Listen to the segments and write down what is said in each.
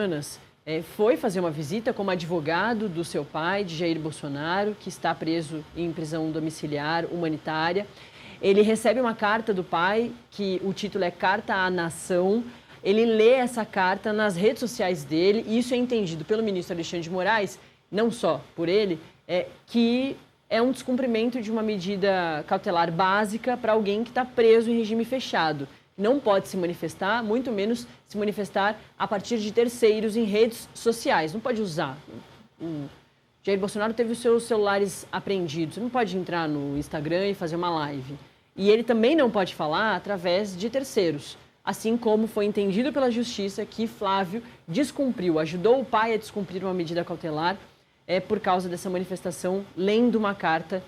semanas, foi fazer uma visita como advogado do seu pai, de Jair Bolsonaro, que está preso em prisão domiciliar humanitária. Ele recebe uma carta do pai, que o título é Carta à Nação. Ele lê essa carta nas redes sociais dele, e isso é entendido pelo ministro Alexandre de Moraes, não só por ele, que é um descumprimento de uma medida cautelar básica para alguém que está preso em regime fechado. Não pode se manifestar, muito menos se manifestar a partir de terceiros em redes sociais. Não pode usar. O Jair Bolsonaro teve os seus celulares apreendidos. Você não pode entrar no Instagram e fazer uma live. E ele também não pode falar através de terceiros. Assim como foi entendido pela Justiça que Flávio descumpriu, ajudou o pai a descumprir uma medida cautelar por causa dessa manifestação, lendo uma carta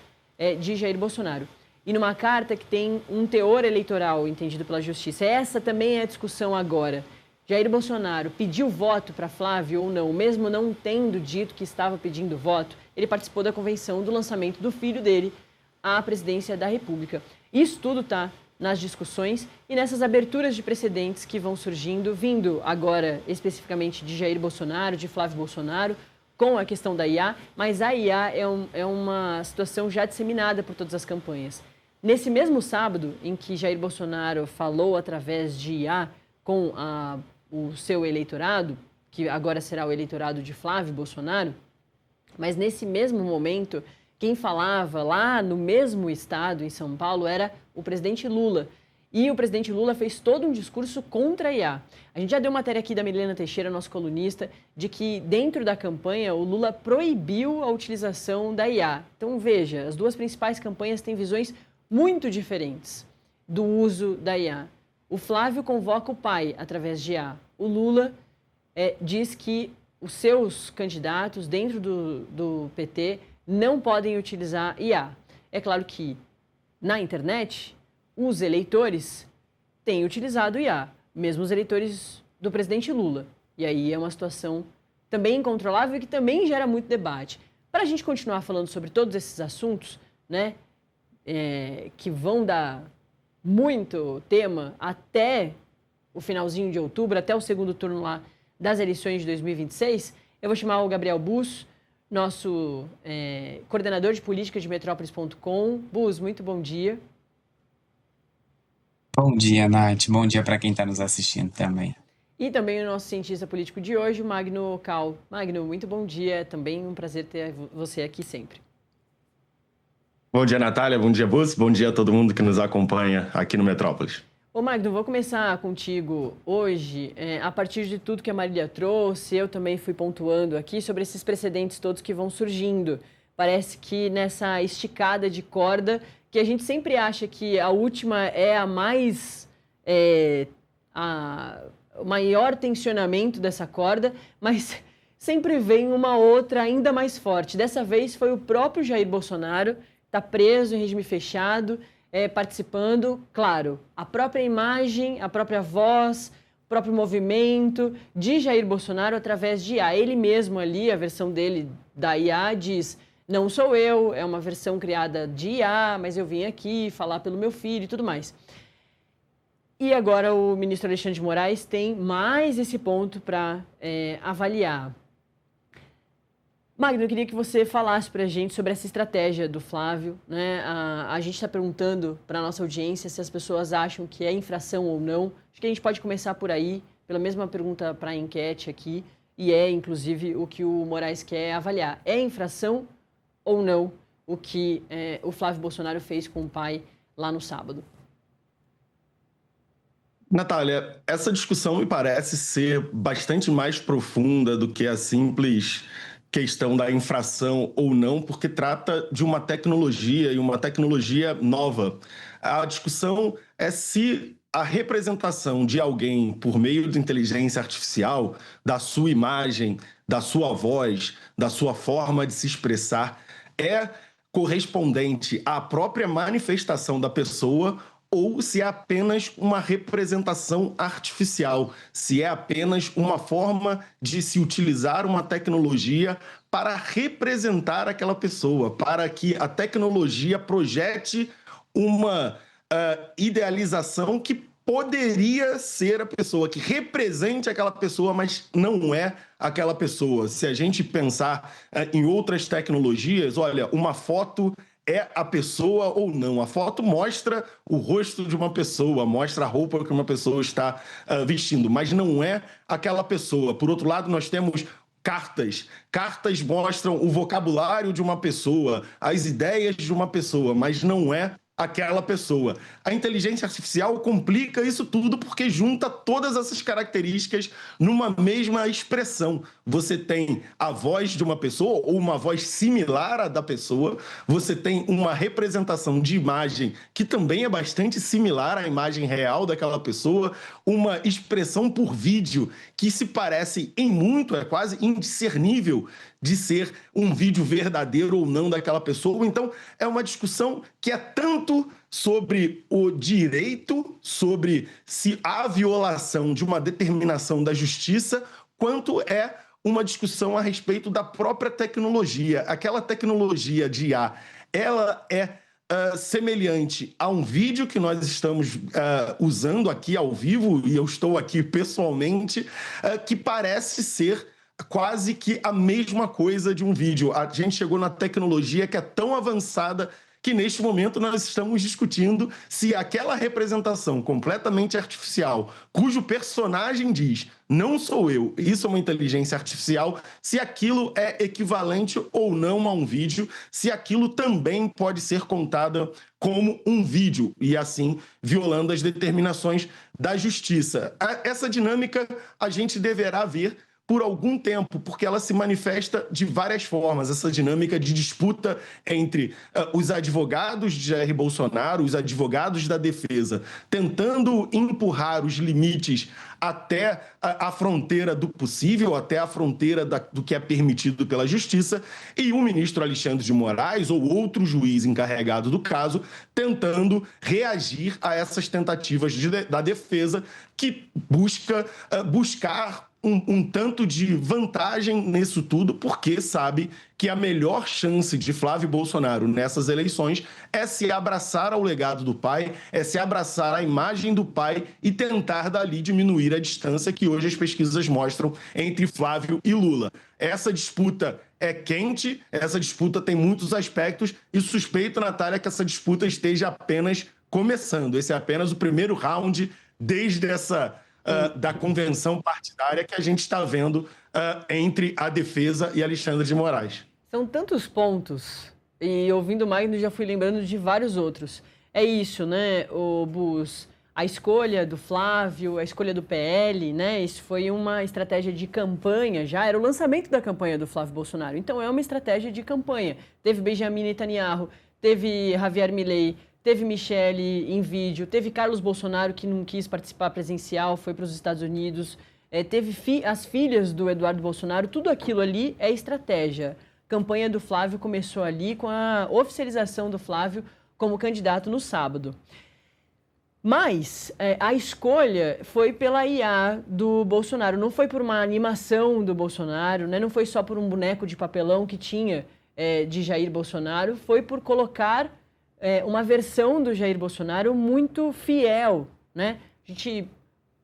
de Jair Bolsonaro. E numa carta que tem um teor eleitoral entendido pela Justiça. Essa também é a discussão agora. Jair Bolsonaro pediu voto para Flávio ou não, mesmo não tendo dito que estava pedindo voto, ele participou da convenção do lançamento do filho dele à presidência da República. Isso tudo está nas discussões e nessas aberturas de precedentes que vão surgindo, vindo agora especificamente de Jair Bolsonaro, de Flávio Bolsonaro, com a questão da IA, mas a IA é uma situação já disseminada por todas as campanhas. Nesse mesmo sábado, em que Jair Bolsonaro falou através de IA com o seu eleitorado, que agora será o eleitorado de Flávio Bolsonaro, mas nesse mesmo momento, quem falava lá no mesmo estado, em São Paulo, era o presidente Lula. E o presidente Lula fez todo um discurso contra a IA. A gente já deu matéria aqui da Milena Teixeira, nossa colunista, de que dentro da campanha o Lula proibiu a utilização da IA. Então veja, as duas principais campanhas têm visões muito diferentes do uso da IA. O Flávio convoca o pai através de IA. O Lula diz que os seus candidatos dentro do PT não podem utilizar IA. É claro que na internet os eleitores têm utilizado IA, mesmo os eleitores do presidente Lula. E aí é uma situação também incontrolável e que também gera muito debate. Para a gente continuar falando sobre todos esses assuntos, né, que vão dar muito tema até o finalzinho de outubro, até o segundo turno lá das eleições de 2026, eu vou chamar o Gabriel Bus, nosso coordenador de política de Metrópolis.com. Bus, muito bom dia. Bom dia, Nath. Bom dia para quem está nos assistindo também. E também o nosso cientista político de hoje, o Magno Cal. Magno, muito bom dia. Também um prazer ter você aqui sempre. Bom dia, Natália. Bom dia, Bus. Bom dia a todo mundo que nos acompanha aqui no Metrópolis. Ô, Magno, vou começar contigo hoje, a partir de tudo que a Marília trouxe, eu também fui pontuando aqui sobre esses precedentes todos que vão surgindo. Parece que nessa esticada de corda, que a gente sempre acha que a última é a mais... o maior tensionamento dessa corda, mas sempre vem uma outra ainda mais forte. Dessa vez foi o próprio Jair Bolsonaro, está preso em regime fechado, participando, claro, a própria imagem, a própria voz, o próprio movimento de Jair Bolsonaro através de IA. Ele mesmo ali, a versão dele da IA diz, não sou eu, é uma versão criada de IA, mas eu vim aqui falar pelo meu filho e tudo mais. E agora o ministro Alexandre de Moraes tem mais esse ponto para avaliar. Magno, eu queria que você falasse para a gente sobre essa estratégia do Flávio, né? A gente está perguntando para a nossa audiência se as pessoas acham que é infração ou não. Acho que a gente pode começar por aí, pela mesma pergunta para a enquete aqui, e inclusive, o que o Moraes quer avaliar. É infração ou não o que o Flávio Bolsonaro fez com o pai lá no sábado? Natália, essa discussão me parece ser bastante mais profunda do que a simples questão da infração ou não, porque trata de uma tecnologia e uma tecnologia nova. A discussão é se a representação de alguém por meio de inteligência artificial, da sua imagem, da sua voz, da sua forma de se expressar, é correspondente à própria manifestação da pessoa ou se é apenas uma representação artificial, se é apenas uma forma de se utilizar uma tecnologia para representar aquela pessoa, para que a tecnologia projete uma idealização que poderia ser a pessoa, que represente aquela pessoa, mas não é aquela pessoa. Se a gente pensar em outras tecnologias, olha, uma foto é a pessoa ou não. A foto mostra o rosto de uma pessoa, mostra a roupa que uma pessoa está vestindo, mas não é aquela pessoa. Por outro lado, nós temos cartas. Cartas mostram o vocabulário de uma pessoa, as ideias de uma pessoa, mas não é aquela pessoa. A inteligência artificial complica isso tudo porque junta todas essas características numa mesma expressão. Você tem a voz de uma pessoa ou uma voz similar à da pessoa, você tem uma representação de imagem que também é bastante similar à imagem real daquela pessoa, uma expressão por vídeo que se parece em muito, é quase indiscernível de ser um vídeo verdadeiro ou não daquela pessoa. Então, é uma discussão que é tanto sobre o direito, sobre se há violação de uma determinação da justiça, quanto é uma discussão a respeito da própria tecnologia. Aquela tecnologia de IA, ela é semelhante a um vídeo que nós estamos usando aqui ao vivo, e eu estou aqui pessoalmente, que parece ser quase que a mesma coisa de um vídeo. A gente chegou na tecnologia que é tão avançada que neste momento nós estamos discutindo se aquela representação completamente artificial, cujo personagem diz, não sou eu, isso é uma inteligência artificial, se aquilo é equivalente ou não a um vídeo, se aquilo também pode ser contado como um vídeo, e assim violando as determinações da justiça. Essa dinâmica a gente deverá ver por algum tempo, porque ela se manifesta de várias formas, essa dinâmica de disputa entre os advogados de Jair Bolsonaro, os advogados da defesa, tentando empurrar os limites até a fronteira do possível, até a fronteira do que é permitido pela justiça, e o ministro Alexandre de Moraes, ou outro juiz encarregado do caso, tentando reagir a essas tentativas da defesa, que buscar um tanto de vantagem nisso tudo, porque sabe que a melhor chance de Flávio Bolsonaro nessas eleições é se abraçar ao legado do pai, é se abraçar à imagem do pai e tentar dali diminuir a distância que hoje as pesquisas mostram entre Flávio e Lula. Essa disputa é quente, essa disputa tem muitos aspectos e suspeito, Natália, que essa disputa esteja apenas começando. Esse é apenas o primeiro round desde da convenção partidária que a gente está vendo entre a defesa e Alexandre de Moraes. São tantos pontos, e ouvindo o Magno já fui lembrando de vários outros. É isso, né, o Bus? A escolha do Flávio, a escolha do PL, né? Isso foi uma estratégia de campanha já, era o lançamento da campanha do Flávio Bolsonaro. Então é uma estratégia de campanha. Teve Benjamin Netanyahu, teve Javier Milei, teve Michele em vídeo, teve Carlos Bolsonaro, que não quis participar presencial, foi para os Estados Unidos, teve as filhas do Eduardo Bolsonaro, tudo aquilo ali é estratégia. A campanha do Flávio começou ali com a oficialização do Flávio como candidato no sábado. Mas a escolha foi pela IA do Bolsonaro, não foi por uma animação do Bolsonaro, né? Não foi só por um boneco de papelão que tinha de Jair Bolsonaro, foi por colocar uma versão do Jair Bolsonaro muito fiel, né? A gente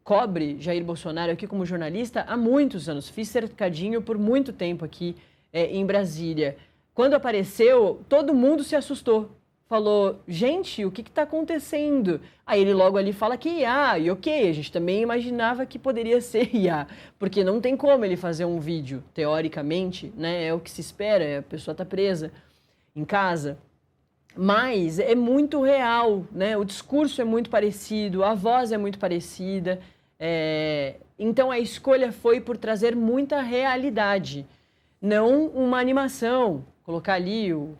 cobre Jair Bolsonaro aqui como jornalista há muitos anos. Fiz cercadinho por muito tempo aqui em Brasília. Quando apareceu, todo mundo se assustou. Falou, gente, o que está acontecendo? Aí ele logo ali fala que IA, e ok, a gente também imaginava que poderia ser IA, porque não tem como ele fazer um vídeo, teoricamente, né? É o que se espera, a pessoa está presa em casa. Mas é muito real, né? O discurso é muito parecido, a voz é muito parecida. Então a escolha foi por trazer muita realidade, não uma animação. Colocar ali o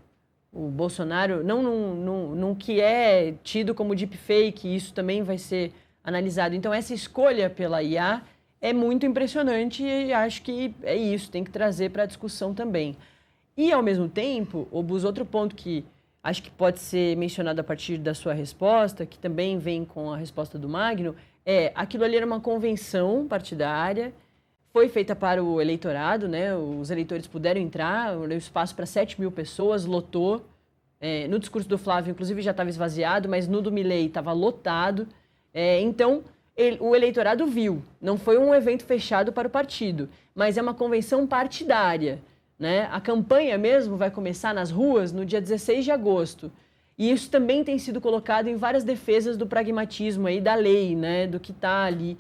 Bolsonaro, não que é tido como deepfake, isso também vai ser analisado. Então essa escolha pela IA é muito impressionante e acho que é isso, tem que trazer para a discussão também. E ao mesmo tempo, Obus, outro ponto que acho que pode ser mencionado a partir da sua resposta, que também vem com a resposta do Magno, aquilo ali era uma convenção partidária, foi feita para o eleitorado, né? Os eleitores puderam entrar, o espaço para 7 mil pessoas, lotou. No discurso do Flávio, inclusive, já estava esvaziado, mas no do Milei estava lotado. Então, o eleitorado viu, não foi um evento fechado para o partido, mas é uma convenção partidária, né? A campanha mesmo vai começar nas ruas no dia 16 de agosto. E isso também tem sido colocado em várias defesas do pragmatismo aí da lei, né? Do que está ali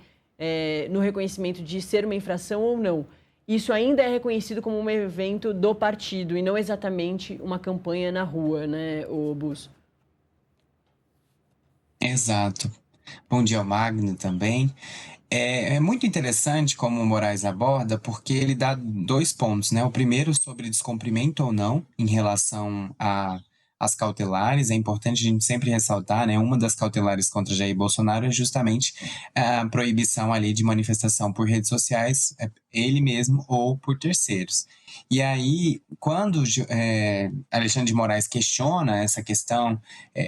no reconhecimento de ser uma infração ou não. Isso ainda é reconhecido como um evento do partido e não exatamente uma campanha na rua, né, Bus? Exato. Bom dia ao Magno também. É muito interessante como o Moraes aborda, porque ele dá dois pontos, né? O primeiro sobre descumprimento ou não em relação às cautelares. É importante a gente sempre ressaltar, né? Uma das cautelares contra Jair Bolsonaro é justamente a proibição ali de manifestação por redes sociais, ele mesmo ou por terceiros. E aí, quando Alexandre de Moraes questiona essa questão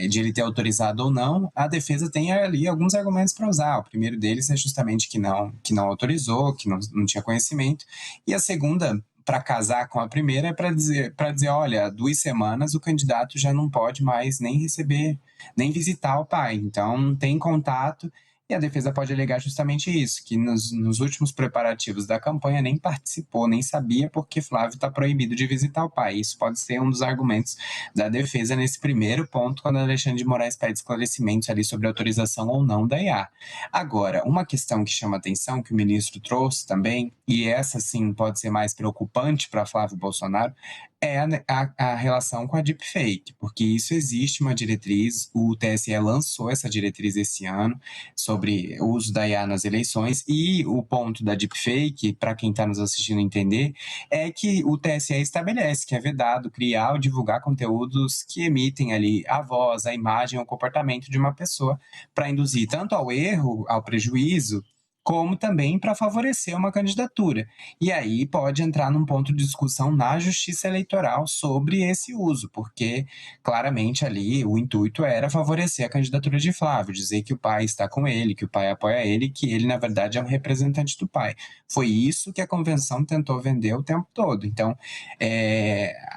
de ele ter autorizado ou não, a defesa tem ali alguns argumentos para usar. O primeiro deles é justamente que não autorizou, que não tinha conhecimento. E a segunda, para casar com a primeira, é para dizer, olha, 2 semanas o candidato já não pode mais nem receber, nem visitar o pai. Então, não tem contato. E a defesa pode alegar justamente isso, que nos últimos preparativos da campanha nem participou, nem sabia, porque Flávio está proibido de visitar o pai. Isso pode ser um dos argumentos da defesa nesse primeiro ponto, quando Alexandre de Moraes pede esclarecimentos ali sobre autorização ou não da IA. Agora, uma questão que chama atenção, que o ministro trouxe também, e essa sim pode ser mais preocupante para Flávio Bolsonaro, é a relação com a deepfake, porque isso existe uma diretriz, o TSE lançou essa diretriz esse ano, sobre o uso da IA nas eleições, e o ponto da deepfake, para quem está nos assistindo entender, é que o TSE estabelece que é vedado criar ou divulgar conteúdos que emitem ali a voz, a imagem, o comportamento de uma pessoa, para induzir tanto ao erro, ao prejuízo, como também para favorecer uma candidatura. E aí pode entrar num ponto de discussão na Justiça Eleitoral sobre esse uso, porque claramente ali o intuito era favorecer a candidatura de Flávio, dizer que o pai está com ele, que o pai apoia ele, que ele, na verdade, é um representante do pai. Foi isso que a convenção tentou vender o tempo todo. Então,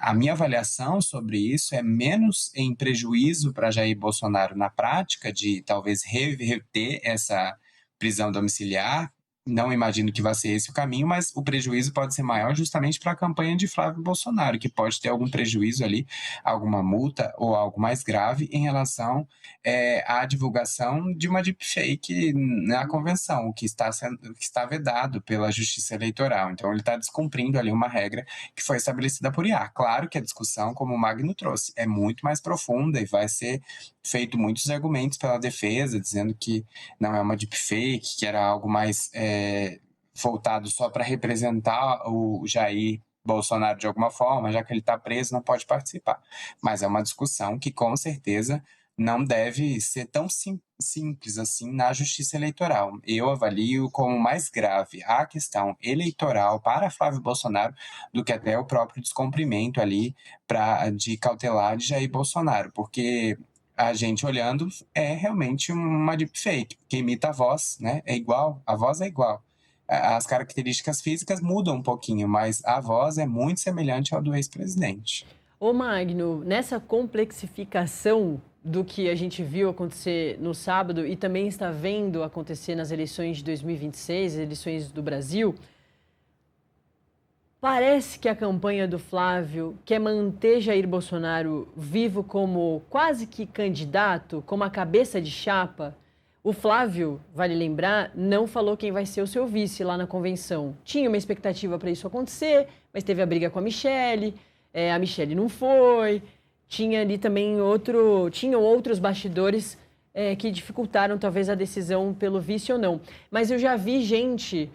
a minha avaliação sobre isso é menos em prejuízo para Jair Bolsonaro na prática, de talvez reverter essa prisão domiciliar. Não imagino que vai ser esse o caminho, mas o prejuízo pode ser maior justamente para a campanha de Flávio Bolsonaro, que pode ter algum prejuízo ali, alguma multa ou algo mais grave em relação à divulgação de uma deepfake na convenção, que está vedado pela Justiça Eleitoral. Então, ele está descumprindo ali uma regra que foi estabelecida por IA. Claro que a discussão, como o Magno trouxe, é muito mais profunda e vai ser feito muitos argumentos pela defesa, dizendo que não é uma deepfake, que era algo mais voltado só para representar o Jair Bolsonaro de alguma forma, já que ele está preso, não pode participar. Mas é uma discussão que, com certeza, não deve ser tão simples assim na Justiça Eleitoral. Eu avalio como mais grave a questão eleitoral para Flávio Bolsonaro do que até o próprio descumprimento ali de cautelar de Jair Bolsonaro, porque a gente olhando é realmente uma deepfake, que imita a voz, né? É igual, a voz é igual. As características físicas mudam um pouquinho, mas a voz é muito semelhante ao do ex-presidente. Ô Magno, nessa complexificação do que a gente viu acontecer no sábado e também está vendo acontecer nas eleições de 2026, eleições do Brasil, parece que a campanha do Flávio quer manter Jair Bolsonaro vivo como quase que candidato, como a cabeça de chapa. O Flávio, vale lembrar, não falou quem vai ser o seu vice lá na convenção. Tinha uma expectativa para isso acontecer, mas teve a briga com a Michelle não foi. Tinha ali também tinham outros bastidores que dificultaram talvez a decisão pelo vice ou não. Mas eu já vi gente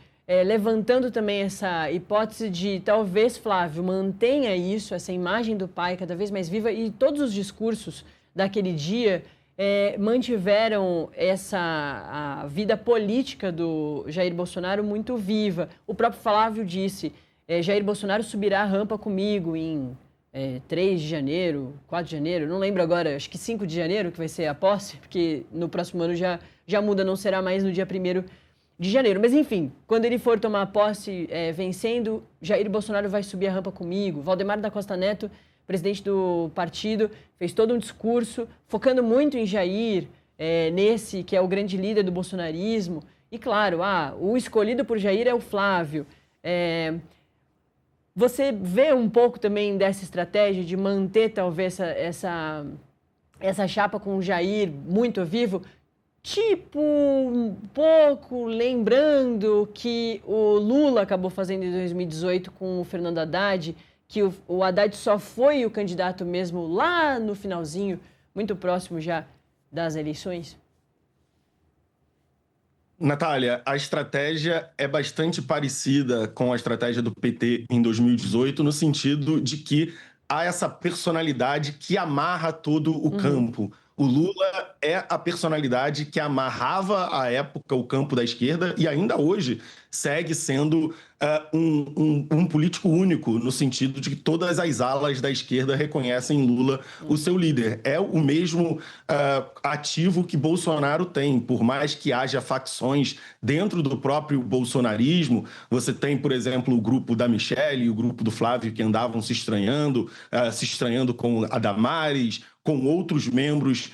levantando também essa hipótese de talvez Flávio mantenha isso, essa imagem do pai cada vez mais viva, e todos os discursos daquele dia mantiveram a vida política do Jair Bolsonaro muito viva. O próprio Flávio disse, Jair Bolsonaro subirá a rampa comigo em 3 de janeiro, 4 de janeiro, não lembro agora, acho que 5 de janeiro que vai ser a posse, porque no próximo ano já muda, não será mais no dia 1º de janeiro. Mas, enfim, quando ele for tomar posse vencendo, Jair Bolsonaro vai subir a rampa comigo. Valdemar da Costa Neto, presidente do partido, fez todo um discurso focando muito em Jair, nesse que é o grande líder do bolsonarismo. E claro, o escolhido por Jair é o Flávio. Você vê um pouco também dessa estratégia de manter talvez essa chapa com o Jair muito vivo? Tipo, um pouco lembrando que o Lula acabou fazendo em 2018 com o Fernando Haddad, que o Haddad só foi o candidato mesmo lá no finalzinho, muito próximo já das eleições? Natália, a estratégia é bastante parecida com a estratégia do PT em 2018, no sentido de que há essa personalidade que amarra todo o campo. O Lula é a personalidade que amarrava à época o campo da esquerda e ainda hoje segue sendo um político único, no sentido de que todas as alas da esquerda reconhecem Lula o seu líder. É o mesmo ativo que Bolsonaro tem, por mais que haja facções dentro do próprio bolsonarismo. Você tem, por exemplo, o grupo da Michelle e o grupo do Flávio que andavam se estranhando com a Damares, com outros membros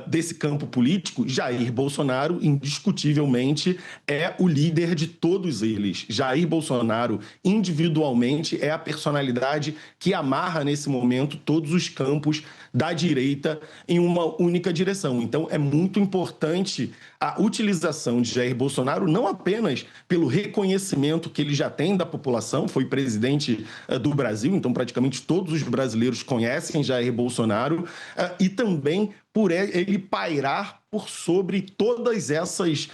desse campo político. Jair Bolsonaro, indiscutivelmente, é o líder de todos eles. Jair Bolsonaro, individualmente, é a personalidade que amarra, nesse momento, todos os campos da direita em uma única direção. Então, é muito importante a utilização de Jair Bolsonaro, não apenas pelo reconhecimento que ele já tem da população, foi presidente do Brasil, então praticamente todos os brasileiros conhecem Jair Bolsonaro, e também por ele pairar por sobre todas essas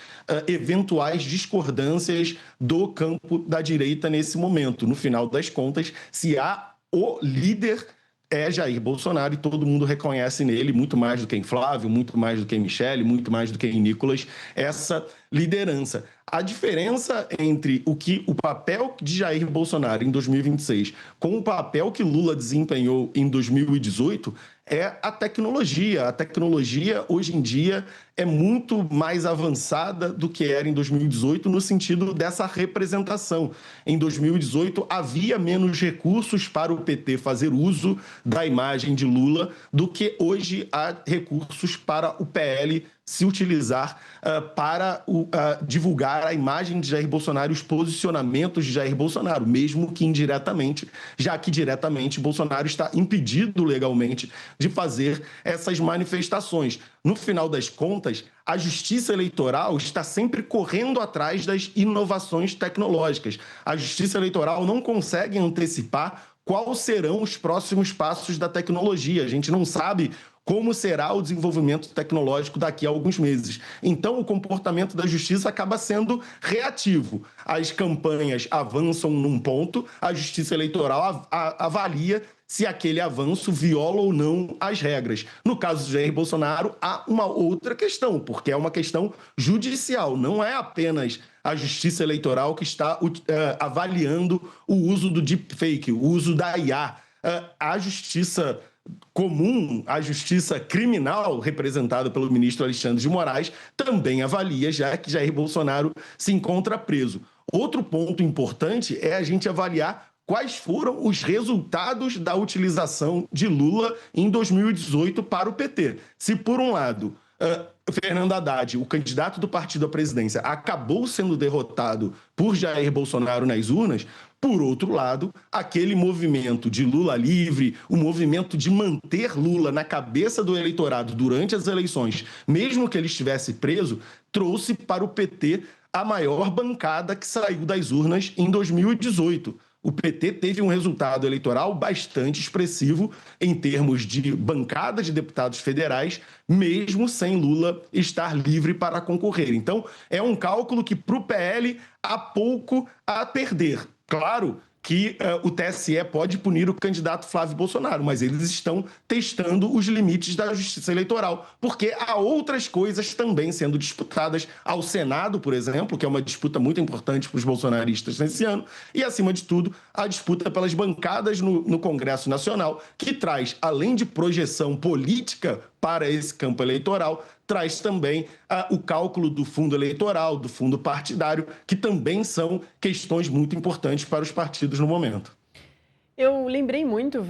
eventuais discordâncias do campo da direita nesse momento. No final das contas, se há o líder é Jair Bolsonaro e todo mundo reconhece nele, muito mais do que em Flávio, muito mais do que em Michele, muito mais do que em Nicolas, essa liderança. A diferença entre o papel de Jair Bolsonaro em 2026 com o papel que Lula desempenhou em 2018 é a tecnologia. A tecnologia, hoje em dia, é muito mais avançada do que era em 2018 no sentido dessa representação. Em 2018, havia menos recursos para o PT fazer uso da imagem de Lula do que hoje há recursos para o PL se utilizar para divulgar a imagem de Jair Bolsonaro e os posicionamentos de Jair Bolsonaro, mesmo que indiretamente, já que diretamente Bolsonaro está impedido legalmente de fazer essas manifestações. No final das contas, a justiça eleitoral está sempre correndo atrás das inovações tecnológicas. A justiça eleitoral não consegue antecipar quais serão os próximos passos da tecnologia. A gente não sabe como será o desenvolvimento tecnológico daqui a alguns meses. Então, o comportamento da justiça acaba sendo reativo. As campanhas avançam num ponto, a justiça eleitoral avalia se aquele avanço viola ou não as regras. No caso de Jair Bolsonaro, há uma outra questão, porque é uma questão judicial, não é apenas a justiça eleitoral que está avaliando o uso do deepfake, o uso da IA. A justiça comum, a justiça criminal, representada pelo ministro Alexandre de Moraes, também avalia, já que Jair Bolsonaro se encontra preso. Outro ponto importante é a gente avaliar quais foram os resultados da utilização de Lula em 2018 para o PT. Se, por um lado, Fernando Haddad, o candidato do partido à presidência, acabou sendo derrotado por Jair Bolsonaro nas urnas, por outro lado, aquele movimento de Lula livre, o movimento de manter Lula na cabeça do eleitorado durante as eleições, mesmo que ele estivesse preso, trouxe para o PT a maior bancada que saiu das urnas em 2018. O PT teve um resultado eleitoral bastante expressivo em termos de bancada de deputados federais, mesmo sem Lula estar livre para concorrer. Então, é um cálculo que, para o PL, há pouco a perder. Claro que o TSE pode punir o candidato Flávio Bolsonaro, mas eles estão testando os limites da justiça eleitoral, porque há outras coisas também sendo disputadas ao Senado, por exemplo, que é uma disputa muito importante para os bolsonaristas nesse ano, e, acima de tudo, a disputa pelas bancadas no Congresso Nacional, que traz, além de projeção política para esse campo eleitoral, traz também o cálculo do fundo eleitoral, do fundo partidário, que também são questões muito importantes para os partidos no momento. Eu lembrei muito,